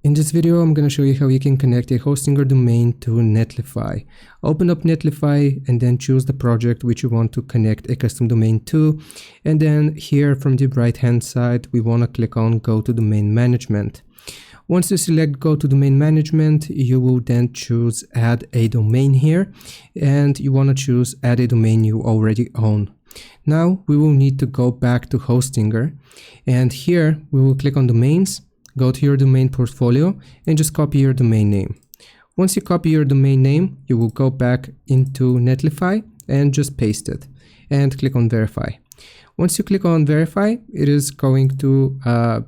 In this video, I'm going to show you how you can connect a hosting or domain to Netlify. Open up Netlify and then choose the project which you want to connect a custom domain to. And then here from the right hand side, we want to click on Go to Domain Management. Once you select Go to Domain Management, you will then choose Add a Domain here. And you want to choose Add a Domain you already own. Now we will need to go back to Hostinger. And here we will click on Domains. Go to your domain portfolio and just copy your domain name. Once you copy your domain name, you will go back into Netlify and just paste it and click on verify. Once you click on verify, it is going to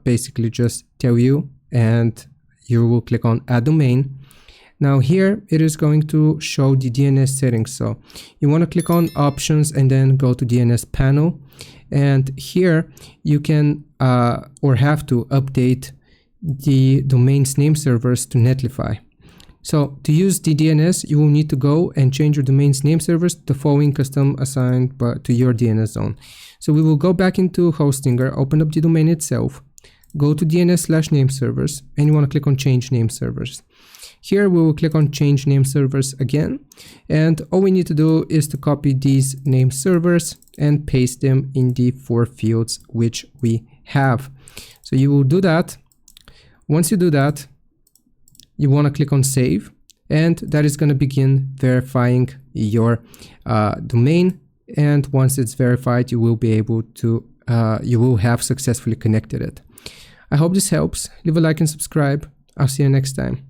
basically just tell you, and you will click on add domain. Now here it is going to show the DNS settings. So you want to click on options and then go to DNS panel. And here you can or have to update the domain's name servers to Netlify. So to use the DNS, you will need to go and change your domain's name servers to the following custom assigned to your DNS zone. So we will go back into Hostinger, open up the domain itself, go to DNS/name servers, and you want to click on change name servers. Here we will click on change name servers again, and all we need to do is to copy these name servers and paste them in the 4 fields which we have. So you will do that. Once you do that, you want to click on save, and that is going to begin verifying your domain. And once it's verified, you will be able to, you will have successfully connected it. I hope this helps. Leave a like and subscribe. I'll see you next time.